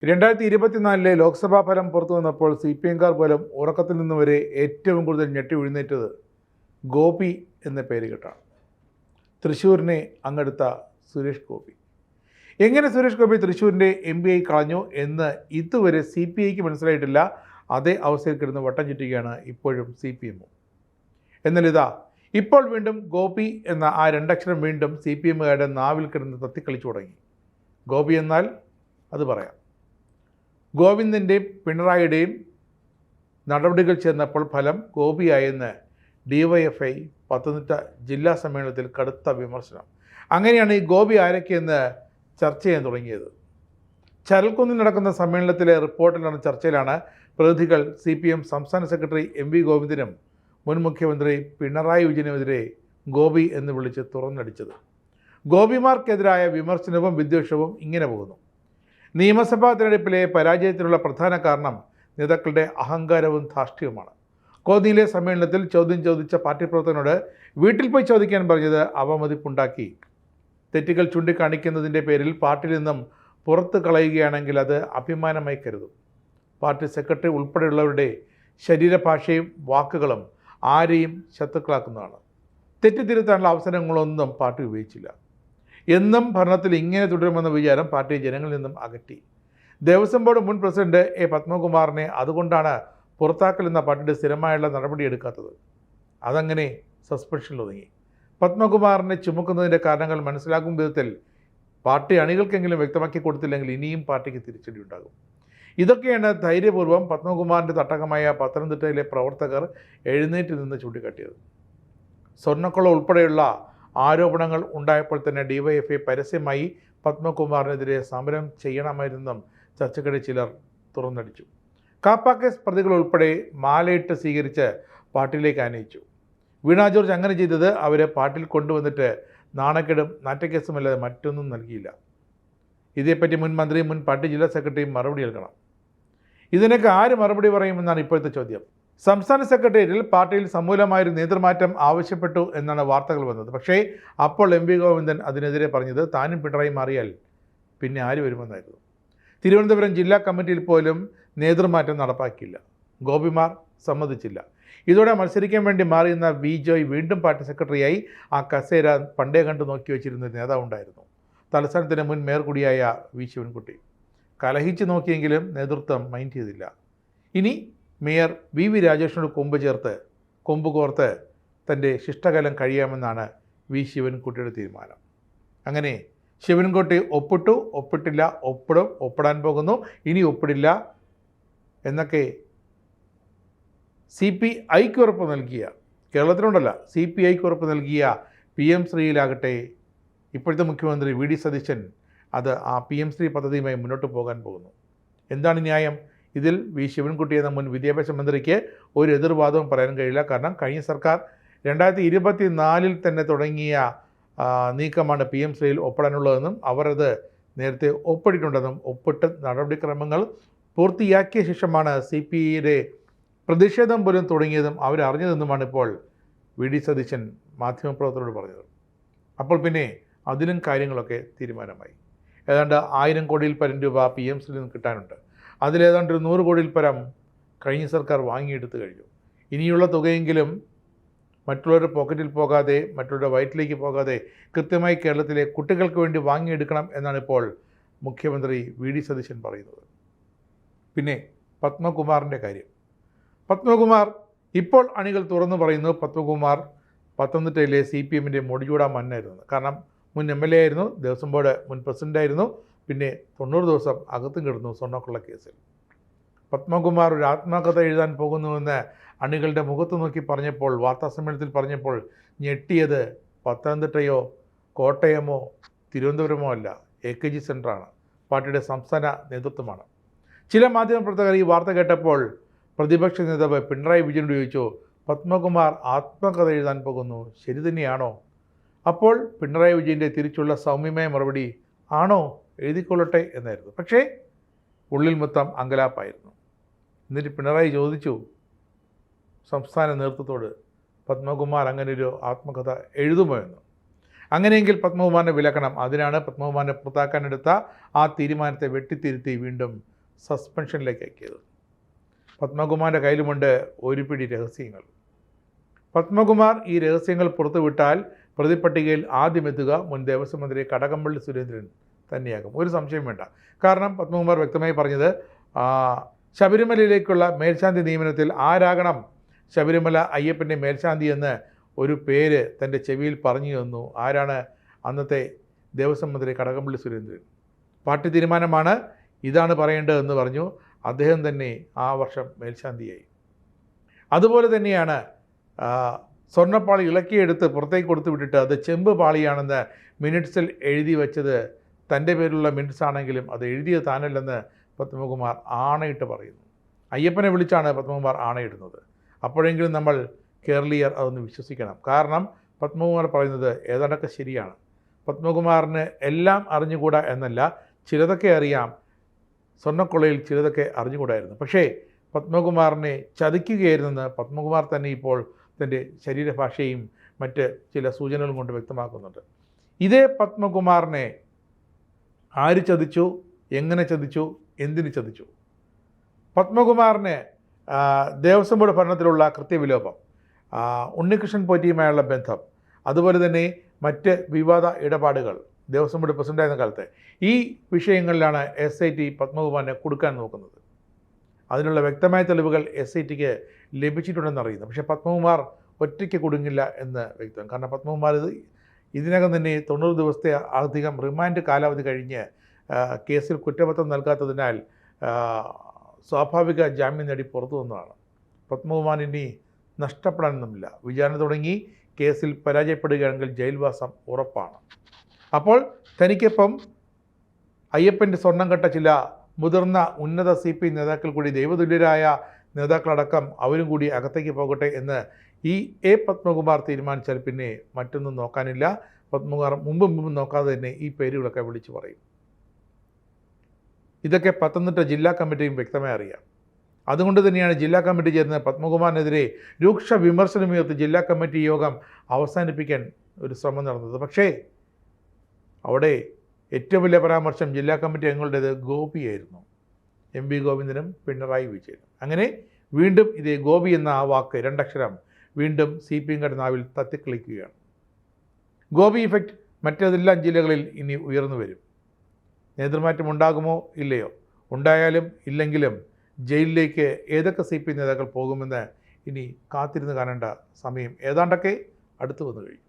2024 ലോക്സഭാ ഫലം പുറത്തു വന്നപ്പോൾ CPM-കാർ പോലും ഉറക്കത്തിൽ നിന്ന് വരെ ഏറ്റവും കൂടുതൽ ഞെട്ടി എഴുന്നേറ്റത് ഗോപി എന്ന പേര് കേട്ടാണ്. തൃശ്ശൂരിനെ അങ്ങെടുത്ത സുരേഷ് ഗോപി. എങ്ങനെ സുരേഷ് ഗോപി തൃശ്ശൂരിൻ്റെ MP ആയി കളഞ്ഞു എന്ന് ഇതുവരെ CPIക്ക് മനസ്സിലായിട്ടില്ല. അതേ അവസ്ഥയിൽ കിടന്ന് വട്ടം ചുറ്റുകയാണ് ഇപ്പോഴും CPM. എന്നാൽ ഇപ്പോൾ വീണ്ടും ഗോപി എന്ന ആ രണ്ടക്ഷരം വീണ്ടും CPM-കാരുടെ നാവിൽ കിടന്ന് തത്തിക്കളിച്ചു തുടങ്ങി. ഗോപി എന്നാൽ അത് പറയാം. ഗോവിന്ദൻ്റെയും പിണറായിയുടെയും നടപടികൾ ചേർന്നപ്പോൾ ഫലം ഗോപിയായെന്ന് DYFI പത്തനംതിട്ട ജില്ലാ സമ്മേളനത്തിൽ കടുത്ത വിമർശനം. അങ്ങനെയാണ് ഈ ഗോപി ആരൊക്കെയെന്ന് ചർച്ച ചെയ്യാൻ തുടങ്ങിയത്. ചരൽക്കുന്നിൽ നടക്കുന്ന സമ്മേളനത്തിലെ റിപ്പോർട്ടിൽ നടന്ന ചർച്ചയിലാണ് പ്രതിനിധികൾ CPM സംസ്ഥാന സെക്രട്ടറി MV ഗോവിന്ദനും മുൻ മുഖ്യമന്ത്രി പിണറായി വിജയനുമെതിരെ ഗോപി എന്ന് വിളിച്ച് തുറന്നടിച്ചത്. ഗോപിമാർക്കെതിരായ വിമർശനവും വിദ്വേഷവും ഇങ്ങനെ പോകുന്നു. നിയമസഭാ തിരഞ്ഞെടുപ്പിലെ പരാജയത്തിനുള്ള പ്രധാന കാരണം നേതാക്കളുടെ അഹങ്കാരവും ധാർഷ്ട്യവുമാണ്. കോന്നിയിലെ സമ്മേളനത്തിൽ ചോദ്യം ചോദിച്ച പാർട്ടി പ്രവർത്തകനോട് വീട്ടിൽ പോയി ചോദിക്കാൻ പറഞ്ഞത് അവമതിപ്പുണ്ടാക്കി. തെറ്റുകൾ ചൂണ്ടിക്കാണിക്കുന്നതിൻ്റെ പേരിൽ പാർട്ടിയിൽ നിന്നും പുറത്ത് കളയുകയാണെങ്കിൽ അത് അഭിമാനമായി കരുതും. പാർട്ടി സെക്രട്ടറി ഉൾപ്പെടെയുള്ളവരുടെ ശരീരഭാഷയും വാക്കുകളും ആരെയും ശത്രുക്കളാക്കുന്നതാണ്. തെറ്റിത്തിരുത്താനുള്ള അവസരങ്ങളൊന്നും പാർട്ടി ഉപയോഗിച്ചില്ല. എന്നും ഭരണത്തിൽ ഇങ്ങനെ തുടരുമെന്ന വിചാരം പാർട്ടി ജനങ്ങളിൽ നിന്നും അകറ്റി. ദേവസ്വം ബോർഡ് മുൻ പ്രസിഡന്റ് A. പത്മകുമാറിനെ അതുകൊണ്ടാണ് പുറത്താക്കൽ എന്ന പാർട്ടിയുടെ സ്ഥിരമായുള്ള നടപടിയെടുക്കാത്തത്. അതങ്ങനെ സസ്പെൻഷനിൽ ഒതുങ്ങി. പത്മകുമാറിനെ ചുമക്കുന്നതിൻ്റെ കാരണങ്ങൾ മനസ്സിലാക്കും വിധത്തിൽ പാർട്ടി അണികൾക്കെങ്കിലും വ്യക്തമാക്കി കൊടുത്തില്ലെങ്കിൽ ഇനിയും പാർട്ടിക്ക് തിരിച്ചടി ഉണ്ടാകും. ഇതൊക്കെയാണ് ധൈര്യപൂർവ്വം പത്മകുമാറിൻ്റെ തട്ടകമായ പത്തനംതിട്ടയിലെ പ്രവർത്തകർ എഴുന്നേറ്റ് നിന്ന് ചൂണ്ടിക്കാട്ടിയത്. സ്വർണ്ണക്കൊള്ള ഉൾപ്പെടെയുള്ള ആരോപണങ്ങൾ ഉണ്ടായപ്പോൾ തന്നെ DYFI പരസ്യമായി പത്മകുമാറിനെതിരെ സമരം ചെയ്യണമായിരുന്നെന്നും ചർച്ചയ്ക്കിടെ ചിലർ തുറന്നടിച്ചു. കാപ്പ കേസ് പ്രതികൾ ഉൾപ്പെടെ മാലയിട്ട് സ്വീകരിച്ച് പാർട്ടിയിലേക്ക് ആനയിച്ചു. വീണ ജോർജ് അങ്ങനെ ചെയ്തത് അവരെ പാർട്ടിയിൽ കൊണ്ടുവന്നിട്ട് നാണക്കേടും നാറ്റക്കേസുമല്ലാതെ മറ്റൊന്നും നൽകിയില്ല. ഇതേപ്പറ്റി മുൻ മന്ത്രിയും മുൻ പാർട്ടി ജില്ലാ സെക്രട്ടറിയും മറുപടി നൽകണം. ഇതിനൊക്കെ ആര് മറുപടി പറയുമെന്നാണ് ഇപ്പോഴത്തെ ചോദ്യം. സംസ്ഥാന സെക്രട്ടേറിയറ്റിൽ പാർട്ടിയിൽ സമൂലമായൊരു നേതൃമാറ്റം ആവശ്യപ്പെട്ടു എന്നാണ് വാർത്തകൾ വന്നത്. പക്ഷേ അപ്പോൾ MV ഗോവിന്ദൻ അതിനെതിരെ പറഞ്ഞത് താനും പിണറായി മാറിയാൽ പിന്നെ ആര് വരുമെന്നായിരുന്നു. തിരുവനന്തപുരം ജില്ലാ കമ്മിറ്റിയിൽ പോലും നേതൃമാറ്റം നടപ്പാക്കിയില്ല. ഗോപിമാർ സമ്മതിച്ചില്ല. ഇതോടെ മത്സരിക്കാൻ വേണ്ടി മാറിയുന്ന V. ജോയ് വീണ്ടും പാർട്ടി സെക്രട്ടറിയായി ആ കസേര പണ്ടേ കണ്ടു നോക്കി വെച്ചിരുന്ന നേതാവുണ്ടായിരുന്നു. തലസ്ഥാനത്തിന് മുൻ മേയർ കൂടിയായ V. ശിവൻകുട്ടി കലഹിച്ച് നോക്കിയെങ്കിലും നേതൃത്വം മൈൻഡ് ചെയ്തില്ല. ഇനി മേയർ VV രാജേഷിനോട് കൊമ്പ് കോർത്ത് തൻ്റെ ശിഷ്ടകാലം കഴിയാമെന്നാണ് V. ശിവൻകുട്ടിയുടെ തീരുമാനം. അങ്ങനെ ശിവൻകുട്ടി ഒപ്പിട്ടില്ല, ഒപ്പിടാൻ പോകുന്നു, ഇനി ഒപ്പിടില്ല എന്നൊക്കെ CPIക്ക് ഉറപ്പ് നൽകിയ, കേരളത്തിലുണ്ടല്ല CPIക്ക് ഉറപ്പ് നൽകിയ PM ശ്രീയിലാകട്ടെ ഇപ്പോഴത്തെ മുഖ്യമന്ത്രി VD സതീശൻ അത് ആ PM ശ്രീ പദ്ധതിയുമായി മുന്നോട്ട് പോകാൻ പോകുന്നു. എന്താണ് ന്യായം? ഇതിൽ V. ശിവൻകുട്ടി എന്ന മുൻ വിദ്യാഭ്യാസ മന്ത്രിക്ക് ഒരു എതിർവാദവും പറയാൻ കഴിയില്ല. കാരണം കഴിഞ്ഞ സർക്കാർ 2024 തന്നെ തുടങ്ങിയ നീക്കമാണ് PM ശ്രീയിൽ ഒപ്പിടാനുള്ളതെന്നും അവരത് നേരത്തെ ഒപ്പിട്ടിട്ടുണ്ടെന്നും ഒപ്പിട്ട് നടപടിക്രമങ്ങൾ പൂർത്തിയാക്കിയ ശേഷമാണ് CPIയുടെ പ്രതിഷേധം പോലും തുടങ്ങിയതും അവരറിഞ്ഞതെന്നുമാണ് ഇപ്പോൾ VD സതീശൻ മാധ്യമപ്രവർത്തകരോട് പറഞ്ഞത്. അപ്പോൾ പിന്നെ അതിലും കാര്യങ്ങളൊക്കെ തീരുമാനമായി. ഏതാണ്ട് 1000 കോടിയിൽ പരം രൂപ PM ശ്രീയിൽ നിന്ന് കിട്ടാനുണ്ട്. അതിലേതാണ്ട് 100 കോടിയിൽ പരം കഴിഞ്ഞ സർക്കാർ വാങ്ങിയെടുത്തു കഴിഞ്ഞു. ഇനിയുള്ള തുകയെങ്കിലും മറ്റുള്ളവരുടെ പോക്കറ്റിൽ പോകാതെ, മറ്റുള്ളവരുടെ വയറ്റിലേക്ക് പോകാതെ കൃത്യമായി കേരളത്തിലെ കുട്ടികൾക്ക് വേണ്ടി വാങ്ങിയെടുക്കണം എന്നാണ് ഇപ്പോൾ മുഖ്യമന്ത്രി VD സതീശൻ പറയുന്നത്. പിന്നെ പത്മകുമാറിൻ്റെ കാര്യം. പത്മകുമാർ ഇപ്പോൾ അണികൾ തുറന്നു പറയുന്നു പത്മകുമാർ പത്തനംതിട്ടയിലെ CPMൻ്റെ മുടിചൂടാ മണ്ണായിരുന്നു. കാരണം മുൻ MLA ആയിരുന്നു, ദേവസ്വം ബോർഡ് മുൻ പ്രസിഡൻ്റായിരുന്നു, പിന്നെ 90 ദിവസം അകത്തും കിടന്നു സ്വർണ്ണക്കൊള്ള കേസിൽ. പത്മകുമാർ ഒരു ആത്മകഥ എഴുതാൻ പോകുന്നുവെന്ന് അണികളുടെ മുഖത്ത് നോക്കി പറഞ്ഞപ്പോൾ, വാർത്താസമ്മേളനത്തിൽ പറഞ്ഞപ്പോൾ ഞെട്ടിയത് പത്തനംതിട്ടയോ കോട്ടയമോ തിരുവനന്തപുരമോ അല്ല, AKG സെൻ്ററാണ്, പാർട്ടിയുടെ സംസ്ഥാന നേതൃത്വമാണ്. ചില മാധ്യമപ്രവർത്തകർ ഈ വാർത്ത കേട്ടപ്പോൾ പ്രതിപക്ഷ നേതാവ് പിണറായി വിജയനോട് ചോദിച്ചു, പത്മകുമാർ ആത്മകഥ എഴുതാൻ പോകുന്നു, ശരി തന്നെയാണോ? അപ്പോൾ പിണറായി വിജയൻ്റെ തിരിച്ചുള്ള സൗമ്യമായ മറുപടി ആണോ, എഴുതിക്കൊള്ളട്ടെ എന്നായിരുന്നു. പക്ഷേ ഉള്ളിൽ മൊത്തം അങ്കലാപ്പായിരുന്നു. എന്നിട്ട് പിണറായി ചോദിച്ചു സംസ്ഥാന നേതൃത്വത്തോട്, പത്മകുമാർ അങ്ങനെ ഒരു ആത്മകഥ എഴുതുമോ എന്ന്. അങ്ങനെയെങ്കിൽ പത്മകുമാറിനെ വിലക്കണം. അതിനാണ് പത്മകുമാറിനെ പുറത്താക്കാനെടുത്ത ആ തീരുമാനത്തെ വെട്ടിത്തിരുത്തി വീണ്ടും സസ്പെൻഷനിലേക്ക് ആക്കിയത്. പത്മകുമാറിൻ്റെ കയ്യിലുമുണ്ട് ഒരു പിടി രഹസ്യങ്ങൾ. പത്മകുമാർ ഈ രഹസ്യങ്ങൾ പുറത്തുവിട്ടാൽ പ്രതിപട്ടികയിൽ ആദ്യം എത്തുക മുൻ ദേവസ്വം മന്ത്രി കടകംപള്ളി സുരേന്ദ്രൻ തന്നെയാകും, ഒരു സംശയം വേണ്ട. കാരണം പത്മകുമാർ വ്യക്തമായി പറഞ്ഞത് ശബരിമലയിലേക്കുള്ള മേൽശാന്തി നിയമനത്തിൽ ആരാകണം ശബരിമല അയ്യപ്പൻ്റെ മേൽശാന്തി എന്ന് ഒരു പേര് തൻ്റെ ചെവിയിൽ പറഞ്ഞു തന്നു. ആരാണ്? അന്നത്തെ ദേവസ്വം മന്ത്രി കടകംപള്ളി സുരേന്ദ്രൻ. പാർട്ടി തീരുമാനമാണ്, ഇതാണ് പറയേണ്ടതെന്ന് പറഞ്ഞു. അദ്ദേഹം തന്നെ ആ വർഷം മേൽശാന്തിയായി. അതുപോലെ തന്നെയാണ് സ്വർണ്ണപ്പാളി ഇളക്കിയെടുത്ത് പുറത്തേക്ക് കൊടുത്തു വിട്ടിട്ട് അത് ചെമ്പ് പാളിയാണെന്ന് മിനിറ്റ്സിൽ എഴുതി വച്ചത് തൻ്റെ പേരിലുള്ള മിനിറ്റ്സ് ആണെങ്കിലും അത് എഴുതിയത് താനല്ലെന്ന് പത്മകുമാർ ആണയിട്ട് പറയുന്നു. അയ്യപ്പനെ വിളിച്ചാണ് പത്മകുമാർ ആണയിടുന്നത്. അപ്പോഴെങ്കിലും നമ്മൾ കേരളീയർ അതൊന്ന് വിശ്വസിക്കണം. കാരണം പത്മകുമാർ പറയുന്നത് ഏതാണ്ടൊക്കെ ശരിയാണ്. പത്മകുമാറിന് എല്ലാം അറിഞ്ഞുകൂടാ എന്നല്ല, ചിലതൊക്കെ അറിയാം. സ്വർണ്ണക്കൊള്ളയിൽ ചിലതൊക്കെ അറിഞ്ഞുകൂടായിരുന്നു. പക്ഷേ പത്മകുമാറിനെ ചതിക്കുകയായിരുന്നെന്ന് പത്മകുമാർ തന്നെ ഇപ്പോൾ തൻ്റെ ശരീരഭാഷയും മറ്റ് ചില സൂചനകളും കൊണ്ട് വ്യക്തമാക്കുന്നുണ്ട്. ഇതേ പത്മകുമാറിനെ ആര് ചതിച്ചു, എങ്ങനെ ചതിച്ചു, എന്തിന് ചതിച്ചു? പത്മകുമാറിന് ദേവസ്വം ബോർഡ് ഭരണത്തിലുള്ള കൃത്യവിലോപം, ഉണ്ണികൃഷ്ണൻ പോറ്റിയുമായുള്ള ബന്ധം, അതുപോലെ തന്നെ മറ്റ് വിവാദ ഇടപാടുകൾ, ദേവസ്വം ബോർഡ് പ്രസിഡൻ്റായിരുന്ന കാലത്ത് ഈ വിഷയങ്ങളിലാണ് SIT പത്മകുമാറിനെ കൊടുക്കാൻ നോക്കുന്നത്. അതിനുള്ള വ്യക്തമായ തെളിവുകൾ SITക്ക് ലഭിച്ചിട്ടുണ്ടെന്ന് അറിയുന്നു. പക്ഷേ പത്മകുമാർ ഒറ്റയ്ക്ക് കുടുങ്ങില്ല എന്ന് വ്യക്തം. കാരണം പത്മകുമാർ ഇതിനകം തന്നെ 90 ദിവസത്തെ അധികം റിമാൻഡ് കാലാവധി കഴിഞ്ഞ് കേസിൽ കുറ്റപത്രം നൽകാത്തതിനാൽ സ്വാഭാവിക ജാമ്യം നേടി പുറത്തു വന്നതാണ്. പത്മകുമാർ ഇനി നഷ്ടപ്പെടാനൊന്നുമില്ല. വിചാരണ തുടങ്ങി കേസിൽ പരാജയപ്പെടുകയാണെങ്കിൽ ജയിൽവാസം ഉറപ്പാണ്. അപ്പോൾ തനിക്കൊപ്പം അയ്യപ്പൻ്റെ സ്വർണം കെട്ട ചില മുതിർന്ന ഉന്നത CPI നേതാക്കൾ കൂടി, ദൈവതുല്യരായ നേതാക്കളടക്കം അവരും കൂടി അകത്തേക്ക് പോകട്ടെ എന്ന് ഈ പത്മകുമാർ തീരുമാനിച്ചാൽ പിന്നെ മറ്റൊന്നും നോക്കാനില്ല. പത്മകുമാർ മുമ്പും നോക്കാതെ തന്നെ ഈ പേരുകളൊക്കെ വിളിച്ചു പറയും. ഇതൊക്കെ പത്തനംതിട്ട ജില്ലാ കമ്മിറ്റിയും വ്യക്തമായി അറിയാം. അതുകൊണ്ട് തന്നെയാണ് ജില്ലാ കമ്മിറ്റി ചേർന്ന് പത്മകുമാറിനെതിരെ രൂക്ഷ വിമർശനമുയർത്തി ജില്ലാ കമ്മിറ്റി യോഗം അവസാനിപ്പിക്കാൻ ഒരു ശ്രമം നടന്നത്. പക്ഷേ അവിടെ ഏറ്റവും വലിയ പരാമർശം ജില്ലാ കമ്മിറ്റി അംഗങ്ങളുടേത് ഗോപിയായിരുന്നു, MV ഗോവിന്ദനും പിണറായി വിജയനും. അങ്ങനെ വീണ്ടും ഇതേ ഗോപി എന്ന ആ വാക്ക്, രണ്ടക്ഷരം വീണ്ടും CPM നാവിൽ തത്തിക്കളിക്കുകയാണ്. ഗോപി ഇഫക്റ്റ് മറ്റേതെല്ലാം ജില്ലകളിൽ ഇനി ഉയർന്നു വരും. നേതൃമാറ്റം ഉണ്ടാകുമോ ഇല്ലയോ? ഉണ്ടായാലും ഇല്ലെങ്കിലും ജയിലിലേക്ക് ഏതൊക്കെ CPM നേതാക്കൾ പോകുമെന്ന് ഇനി കാത്തിരുന്ന് കാണേണ്ട സമയം ഏതാണ്ടൊക്കെ അടുത്തു വന്നു കഴിഞ്ഞു.